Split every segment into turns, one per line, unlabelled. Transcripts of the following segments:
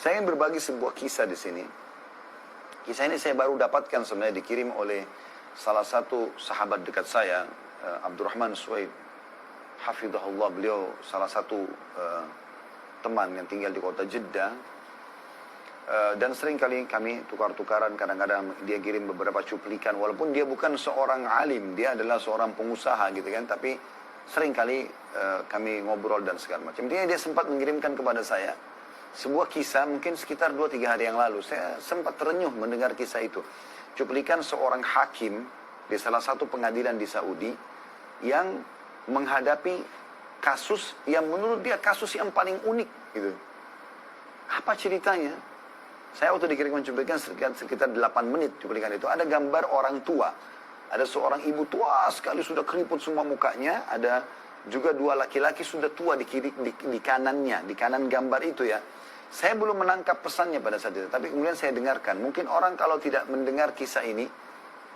Saya ingin berbagi sebuah kisah di sini. Kisah ini saya baru dapatkan sebenarnya, dikirim oleh salah satu sahabat dekat saya, Abdurrahman Suhaib. Hafizahullah, beliau salah satu teman yang tinggal di kota Jeddah. Dan sering kali kami tukar-tukaran, kadang-kadang dia kirim beberapa cuplikan. Walaupun dia bukan seorang alim, dia adalah seorang pengusaha gitu kan. Tapi sering kali kami ngobrol dan segala macam. Dia sempat mengirimkan kepada saya sebuah kisah mungkin sekitar 2-3 hari yang lalu. Saya sempat terenyuh mendengar kisah itu. Cuplikan seorang hakim di salah satu pengadilan di Saudi yang menghadapi kasus yang menurut dia kasus yang paling unik gitu. Apa ceritanya? Saya waktu dikirimkan cuplikan sekitar 8 menit cuplikan itu. Ada gambar orang tua. Ada seorang ibu tua sekali, sudah keriput semua mukanya. Ada juga 2 laki-laki sudah tua di kanannya, di kanan gambar itu ya. Saya belum menangkap pesannya pada saat itu, tapi kemudian saya dengarkan. Mungkin orang kalau tidak mendengar kisah ini,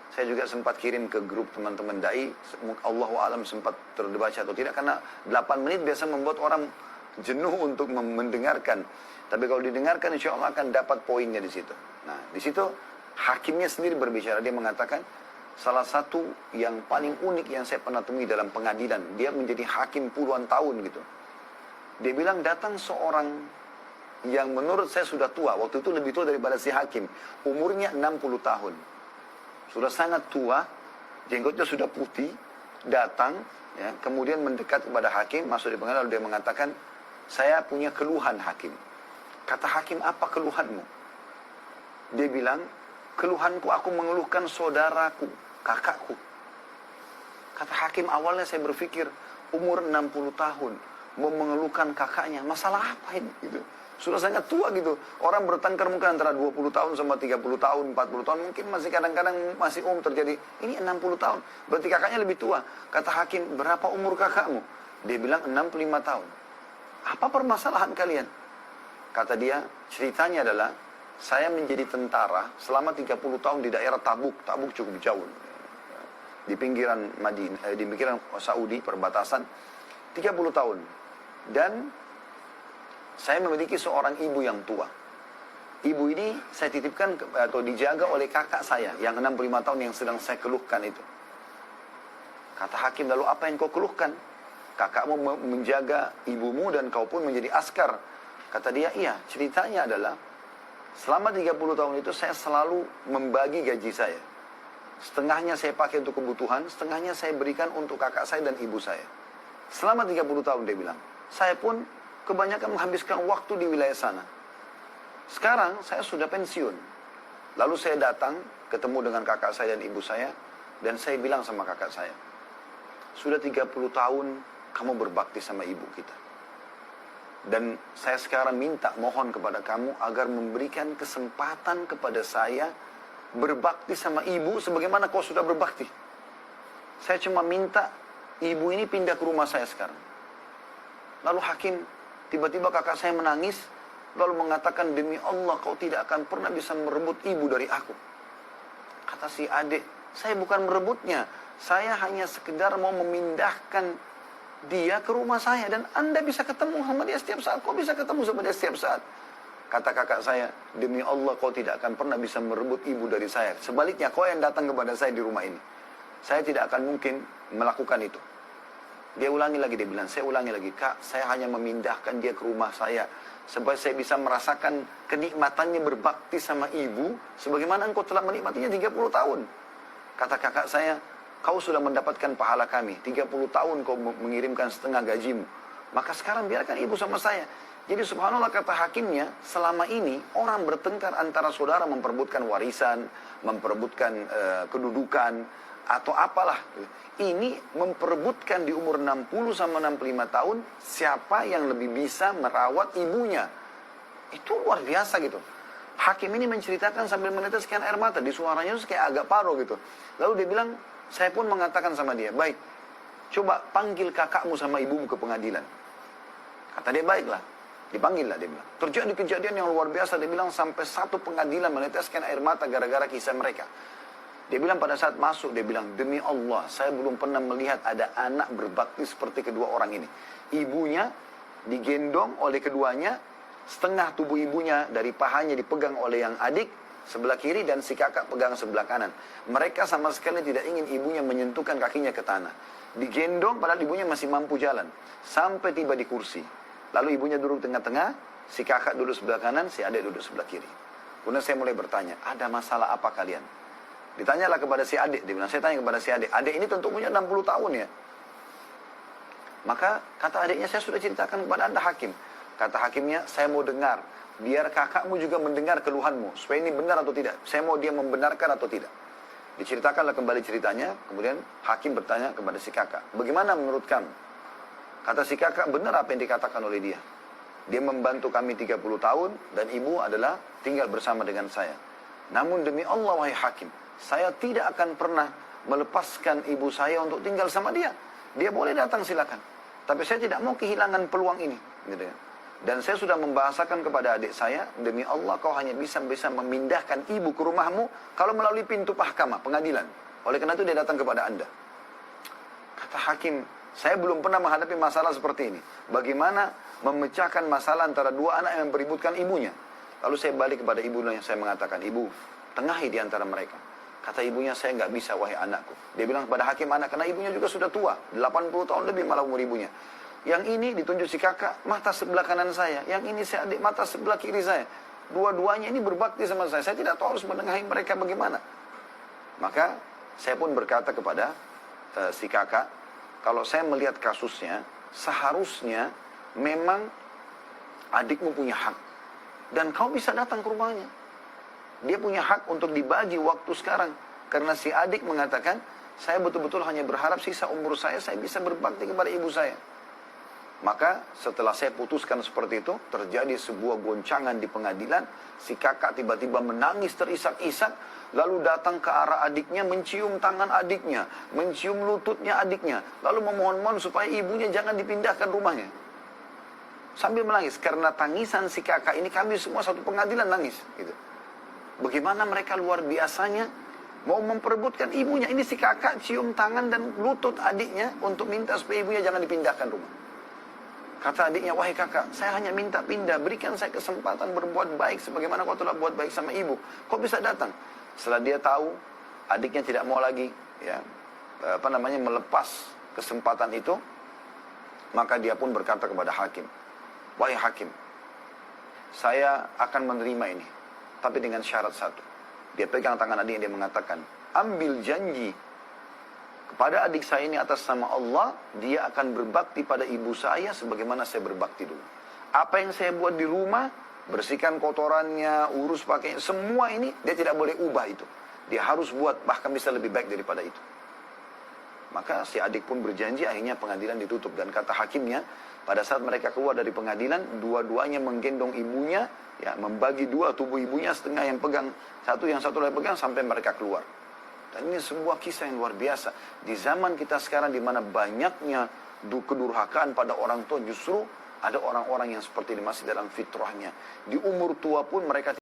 saya juga sempat kirim ke grup teman-teman dai, Allahu a'lam sempat terbaca atau tidak, karena 8 menit biasa membuat orang jenuh untuk mendengarkan. Tapi kalau didengarkan, insya Allah akan dapat poinnya di situ. Nah, di situ hakimnya sendiri berbicara, dia mengatakan, salah satu yang paling unik yang saya pernah temui dalam pengadilan, dia menjadi hakim puluhan tahun gitu. Dia bilang datang seorang yang menurut saya sudah tua, waktu itu lebih tua daripada si hakim, umurnya 60 tahun. Sudah sangat tua, jenggotnya sudah putih, datang, ya, kemudian mendekat kepada hakim, masuk di pengadilan, lalu dia mengatakan, saya punya keluhan hakim. Kata hakim, apa keluhanmu? Dia bilang, keluhanku aku mengeluhkan saudaraku, kakakku. Kata hakim, awalnya saya berpikir umur 60 tahun mau mengeluhkan kakaknya, masalah apa ini gitu. Sudah sangat tua gitu. Orang bertengkar mungkin antara 20 tahun sama 30 tahun, 40 tahun, mungkin masih kadang-kadang masih terjadi. Ini 60 tahun, berarti kakaknya lebih tua. Kata hakim, berapa umur kakakmu? Dia bilang 65 tahun. Apa permasalahan kalian? Kata dia, ceritanya adalah saya menjadi tentara selama 30 tahun di daerah Tabuk. Tabuk cukup jauh. Di pinggiran Madinah, di pinggiran Saudi, perbatasan. 30 tahun. Dan saya memiliki seorang ibu yang tua. Ibu ini saya titipkan atau dijaga oleh kakak saya yang 65 tahun yang sedang saya keluhkan itu. Kata hakim, lalu apa yang kau keluhkan? Kakakmu menjaga ibumu dan kau pun menjadi askar. Kata dia, iya, ceritanya adalah selama 30 tahun itu saya selalu membagi gaji saya. Setengahnya saya pakai untuk kebutuhan, setengahnya saya berikan untuk kakak saya dan ibu saya. Selama 30 tahun dia bilang, saya pun kebanyakan menghabiskan waktu di wilayah sana. Sekarang saya sudah pensiun. Lalu saya datang, ketemu dengan kakak saya dan ibu saya, dan saya bilang sama kakak saya, sudah 30 tahun kamu berbakti sama ibu kita. Dan saya sekarang minta, mohon kepada kamu agar memberikan kesempatan kepada saya berbakti sama ibu sebagaimana kau sudah berbakti. Saya cuma minta ibu ini pindah ke rumah saya sekarang. Lalu hakim, tiba-tiba kakak saya menangis, lalu mengatakan, demi Allah kau tidak akan pernah bisa merebut ibu dari aku. Kata si adik, saya bukan merebutnya, saya hanya sekedar mau memindahkan dia ke rumah saya dan Anda bisa ketemu sama dia setiap saat. Kau bisa ketemu sama dia setiap saat. Kata kakak saya, demi Allah kau tidak akan pernah bisa merebut ibu dari saya. Sebaliknya kau yang datang kepada saya di rumah ini. Saya tidak akan mungkin melakukan itu. Dia ulangi lagi, dia bilang, saya ulangi lagi, kak, saya hanya memindahkan dia ke rumah saya supaya saya bisa merasakan kenikmatannya berbakti sama ibu sebagaimana engkau telah menikmatinya 30 tahun. Kata kakak saya, kau sudah mendapatkan pahala kami, 30 tahun kau mengirimkan setengah gajimu, maka sekarang biarkan ibu sama saya. Jadi subhanallah, kata hakimnya, selama ini orang bertengkar antara saudara memperebutkan warisan, memperebutkan kedudukan atau apalah. Ini memperebutkan di umur 60 sama 65 tahun siapa yang lebih bisa merawat ibunya. Itu luar biasa gitu. Hakim ini menceritakan sambil meneteskan air mata, di suaranya itu kayak agak paro gitu. Lalu dia bilang, saya pun mengatakan sama dia, baik, coba panggil kakakmu sama ibumu ke pengadilan. Kata dia, baiklah. Dipanggil lah, dia bilang. Terjadi kejadian yang luar biasa, dia bilang sampai satu pengadilan meneteskan air mata gara-gara kisah mereka. Dia bilang pada saat masuk, dia bilang, demi Allah, saya belum pernah melihat ada anak berbakti seperti kedua orang ini. Ibunya digendong oleh keduanya, setengah tubuh ibunya dari pahanya dipegang oleh yang adik sebelah kiri dan si kakak pegang sebelah kanan. Mereka sama sekali tidak ingin ibunya menyentuhkan kakinya ke tanah. Digendong padahal ibunya masih mampu jalan. Sampai tiba di kursi. Lalu ibunya duduk tengah-tengah, si kakak duduk sebelah kanan, si adik duduk sebelah kiri. Kemudian saya mulai bertanya, ada masalah apa kalian? Ditanyalah kepada si adik, dia bilang, saya tanya kepada si adik. Adik ini tentu punya 60 tahun ya. Maka kata adiknya, saya sudah ceritakan kepada anda hakim. Kata hakimnya, saya mau dengar. Biar kakakmu juga mendengar keluhanmu. Supaya ini benar atau tidak. Saya mau dia membenarkan atau tidak. Diceritakanlah kembali ceritanya. Kemudian hakim bertanya kepada si kakak. Bagaimana menurut kamu? Kata si kakak, benar apa yang dikatakan oleh dia. Dia membantu kami 30 tahun. Dan ibu adalah tinggal bersama dengan saya. Namun demi Allah wahai hakim. Saya tidak akan pernah melepaskan ibu saya untuk tinggal sama dia. Dia boleh datang silakan. Tapi saya tidak mau kehilangan peluang ini. Gitu ya. Dan saya sudah membahasakan kepada adik saya, demi Allah kau hanya bisa memindahkan ibu ke rumahmu kalau melalui pintu mahkamah, pengadilan. Oleh karena itu dia datang kepada anda. Kata hakim, saya belum pernah menghadapi masalah seperti ini. Bagaimana memecahkan masalah antara dua anak yang beributkan ibunya. Lalu saya balik kepada ibunya, saya mengatakan, ibu, tengahi di antara mereka. Kata ibunya, saya nggak bisa wahai anakku. Dia bilang kepada hakim anak, karena ibunya juga sudah tua, 80 tahun lebih malah umur ibunya. Yang ini ditunjuk si kakak, mata sebelah kanan saya. Yang ini si adik, mata sebelah kiri saya. Dua-duanya ini berbakti sama saya. Saya tidak tahu harus menengahi mereka bagaimana. Maka saya pun berkata kepada si kakak, kalau saya melihat kasusnya, seharusnya memang adikmu punya hak. Dan kau bisa datang ke rumahnya. Dia punya hak untuk dibagi waktu sekarang. Karena si adik mengatakan, saya betul-betul hanya berharap sisa umur saya bisa berbakti kepada ibu saya. Maka setelah saya putuskan seperti itu, terjadi sebuah goncangan di pengadilan. Si kakak tiba-tiba menangis terisak-isak, lalu datang ke arah adiknya, mencium tangan adiknya, mencium lututnya adiknya, lalu memohon-mohon supaya ibunya jangan dipindahkan rumahnya. Sambil menangis, karena tangisan si kakak ini kami semua satu pengadilan nangis. Gitu. Bagaimana mereka luar biasanya mau memperebutkan ibunya. Ini si kakak cium tangan dan lutut adiknya untuk minta supaya ibunya jangan dipindahkan rumah. Kata adiknya, wahai kakak, saya hanya minta pindah. Berikan saya kesempatan berbuat baik sebagaimana kau telah buat baik sama ibu. Kau bisa datang. Setelah dia tahu, adiknya tidak mau lagi melepas kesempatan itu. Maka dia pun berkata kepada hakim, wahai hakim, saya akan menerima ini. Tapi dengan syarat satu. Dia pegang tangan adiknya, dia mengatakan, ambil janji kepada adik saya ini atas nama Allah, dia akan berbakti pada ibu saya sebagaimana saya berbakti dulu. Apa yang saya buat di rumah, bersihkan kotorannya, urus pakainya, semua ini dia tidak boleh ubah itu. Dia harus buat bahkan bisa lebih baik daripada itu. Maka si adik pun berjanji, akhirnya pengadilan ditutup. Dan kata hakimnya, pada saat mereka keluar dari pengadilan, dua-duanya menggendong ibunya, ya, membagi dua tubuh ibunya, setengah yang pegang satu, yang satu lagi pegang sampai mereka keluar. Dan ini sebuah kisah yang luar biasa. Di zaman kita sekarang di mana banyaknya kedurhakaan pada orang tua, justru ada orang-orang yang seperti ini masih dalam fitrahnya. Di umur tua pun mereka